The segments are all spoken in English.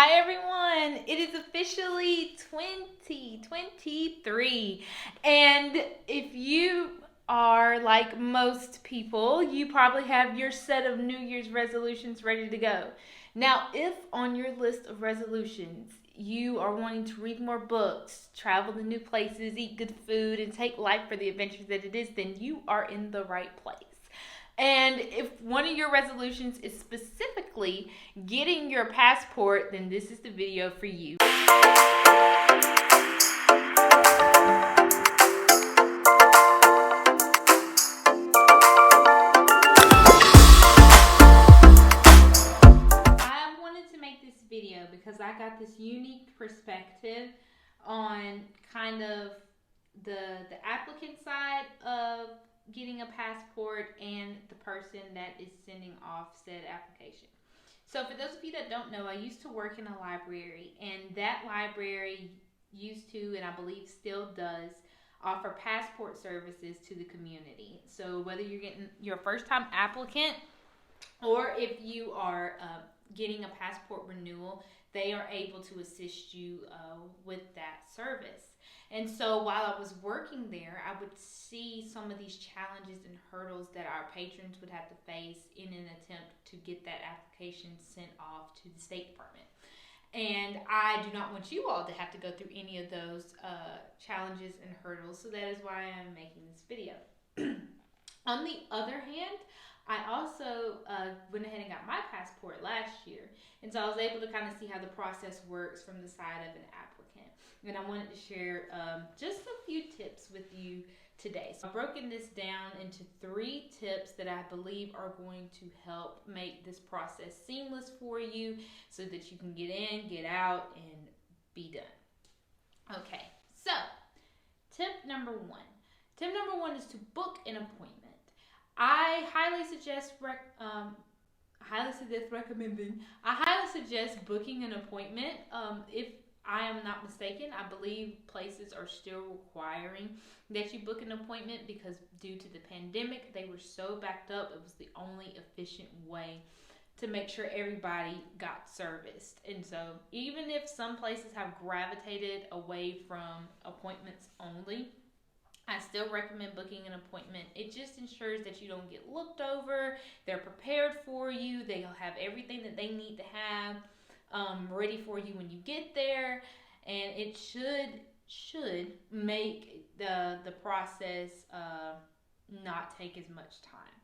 Hi everyone, it is officially 2023, and if you are like most people, you probably have your set of New Year's resolutions ready to go. Now, if on your list of resolutions you are wanting to read more books, travel to new places, eat good food, and take life for the adventures that it is, then you are in the right place. And if one of your resolutions is specifically getting your passport, then this is the video for you. I wanted to make this video because I got this unique perspective on kind of the applicant side of getting a passport and the person that is sending off said application. So for those of you that don't know, I used to work in a library, and that library used to, and I believe still does, offer passport services to the community. So whether you're getting your first time applicant or if you are getting a passport renewal, they are able to assist you with that service. And so while I was working there, I would see some of these challenges and hurdles that our patrons would have to face in an attempt to get that application sent off to the State Department. And I do not want you all to have to go through any of those challenges and hurdles, so that is why I'm making this video. On the other hand, I also went ahead and got my passport last year, and so I was able to kind of see how the process works from the side of an applicant. And I wanted to share just a few tips with you today. So I've broken this down into 3 tips that I believe are going to help make this process seamless for you so that you can get in, get out, and be done. Okay, so tip number 1. Tip number 1 is to book an appointment. I highly suggest booking an appointment. If I am not mistaken, I believe places are still requiring that you book an appointment because due to the pandemic, they were so backed up. It was the only efficient way to make sure everybody got serviced. And so even if some places have gravitated away from appointments only, I still recommend booking an appointment. It just ensures that you don't get looked over. They're prepared for you. They'll have everything that they need to have ready for you when you get there. And it should make the process not take as much time.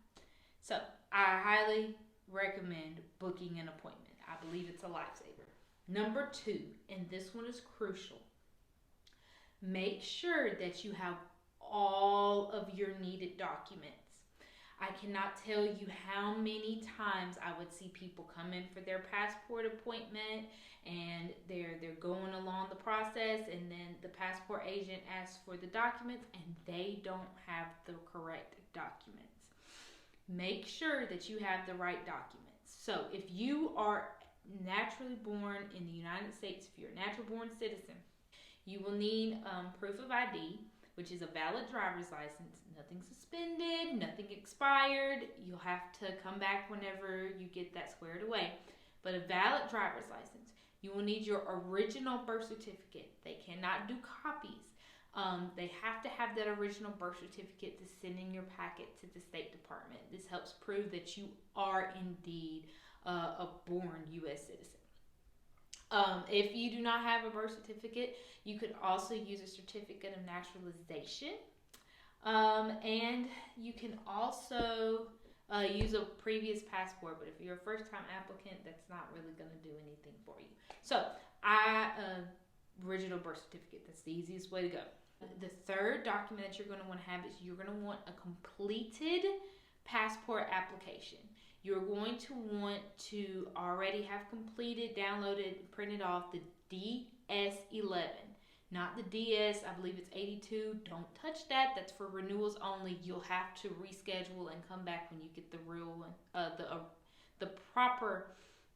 So I highly recommend booking an appointment. I believe it's a lifesaver. Number 2, and this one is crucial, make sure that you have all of your needed documents. I cannot tell you how many times I would see people come in for their passport appointment and they're going along the process, and then the passport agent asks for the documents and they don't have the correct documents. Make sure that you have the right documents. So if you are naturally born in the United States, if you're a natural born citizen, you will need proof of ID, which is a valid driver's license. Nothing suspended, nothing expired. You'll have to come back whenever you get that squared away. But a valid driver's license. You will need your original birth certificate. They cannot do copies. They have to have that original birth certificate to send in your packet to the State Department. This helps prove that you are indeed a born U.S. citizen. If you do not have a birth certificate, you could also use a certificate of naturalization. And you can also use a previous passport, but if you're a first-time applicant, that's not really going to do anything for you. So, original birth certificate, that's the easiest way to go. The third document that you're going to want to have is you're going to want a completed passport application. You're going to want to already have completed, downloaded, printed off the DS11. Not the DS, I believe it's 82. Don't touch that. That's for renewals only. You'll have to reschedule and come back when you get the real one, the proper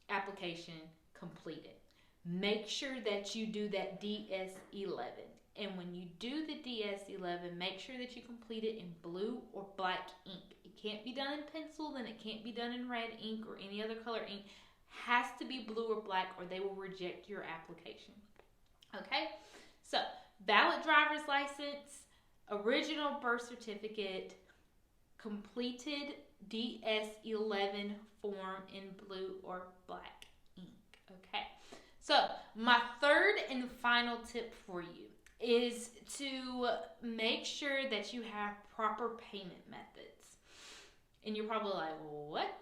application completed. Make sure that you do that DS11. And when you do the DS11, make sure that you complete it in blue or black ink. It can't be done in pencil, and it can't be done in red ink or any other color ink. has to be blue or black, or they will reject your application. Okay? So, valid driver's license, original birth certificate, completed DS-11 form in blue or black ink. Okay? So, my third and final tip for you is to make sure that you have proper payment methods. And you're probably like, what?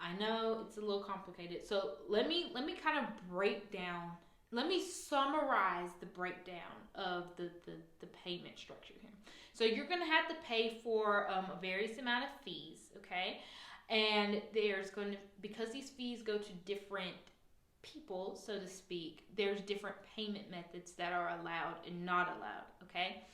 I know it's a little complicated. So let me kind of break down. Let me summarize the breakdown of the payment structure here. So you're going to have to pay for a various amount of fees, okay? And there's going to, because these fees go to different people, so to speak, there's different payment methods that are allowed and not allowed, okay?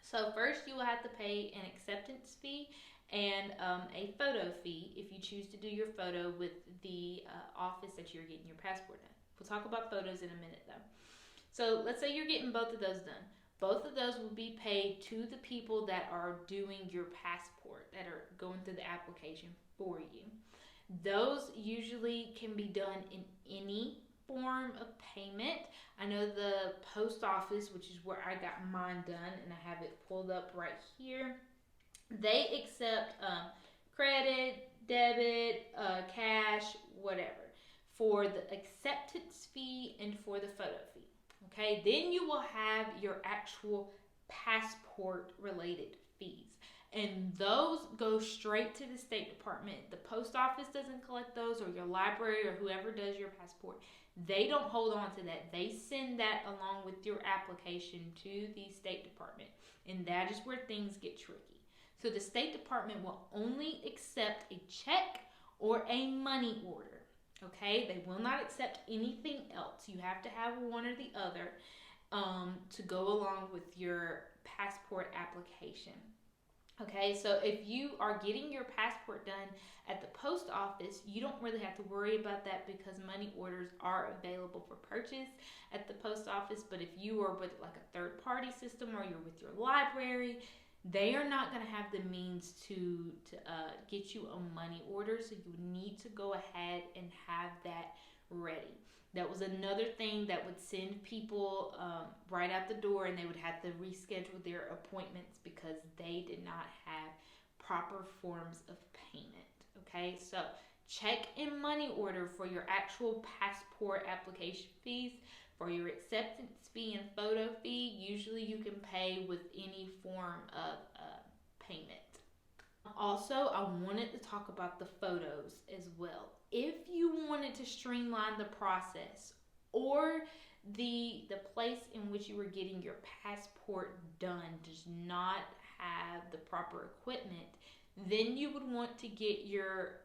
So first you will have to pay an acceptance fee and a photo fee if you choose to do your photo with the office that you're getting your passport in. We'll talk about photos in a minute though. So let's say you're getting both of those done. Both of those will be paid to the people that are doing your passport, that are going through the application for you. Those usually can be done in any form of payment. I know the post office, which is where I got mine done, and I have it pulled up right here. They accept credit, debit, cash, whatever, for the acceptance fee and for the photo fee. Okay, then you will have your actual passport related fees. And those go straight to the State Department. The post office doesn't collect those, or your library, or whoever does your passport. They don't hold on to that. They send that along with your application to the State Department. And that is where things get tricky. So the State Department will only accept a check or a money order. Okay? They will not accept anything else. You have to have one or the other to go along with your passport application. Okay, so if you are getting your passport done at the post office, you don't really have to worry about that because money orders are available for purchase at the post office. But if you are with like a third party system, or you're with your library, they are not going to have the means to get you a money order. So you need to go ahead and have that ready. That was another thing that would send people right out the door, and they would have to reschedule their appointments because they did not have proper forms of payment. Okay, so check and money order for your actual passport application fees. For your acceptance fee and photo fee, usually you can pay with any form of payment. Also, I wanted to talk about the photos as well. If you wanted to streamline the process, or the place in which you were getting your passport done does not have the proper equipment, then you would want to get your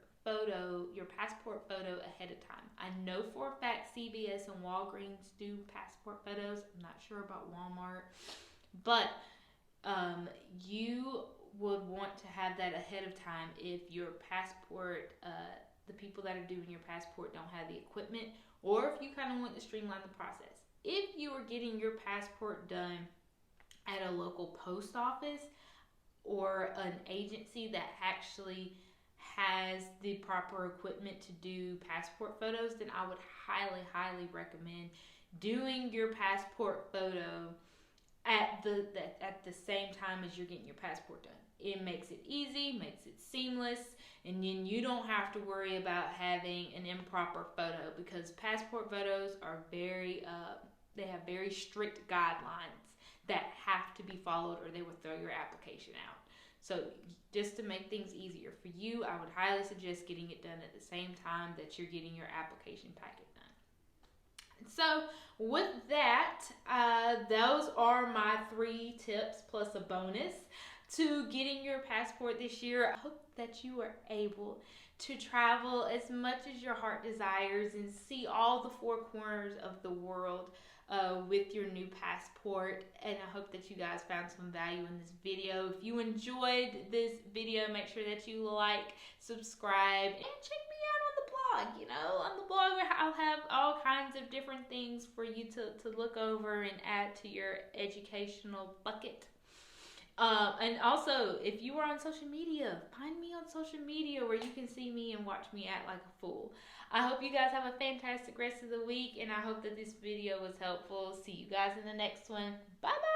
passport photo ahead of time. I know for a fact CVS and Walgreens do passport photos. I'm not sure about Walmart, but you would want to have that ahead of time if your passport, the people that are doing your passport don't have the equipment, or if you kind of want to streamline the process. If you are getting your passport done at a local post office or an agency that actually has the proper equipment to do passport photos, then I would highly, highly recommend doing your passport photo at the same time as you're getting your passport done. It makes it easy, makes it seamless, and then you don't have to worry about having an improper photo, because passport photos are they have very strict guidelines that have to be followed, or they will throw your application out. So just to make things easier for you, I would highly suggest getting it done at the same time that you're getting your application packet done. So with that, those are my 3 tips plus a bonus to getting your passport this year. I hope that you are able to travel as much as your heart desires and see all the 4 corners of the world with your new passport. And I hope that you guys found some value in this video. If you enjoyed this video, make sure that you like, subscribe, and check me out on the blog. You know, on the blog I'll have all kinds of different things for you to look over and add to your educational bucket. And also, if you are on social media, find me on social media where you can see me and watch me act like a fool. I hope you guys have a fantastic rest of the week, and I hope that this video was helpful. See you guys in the next one. Bye bye.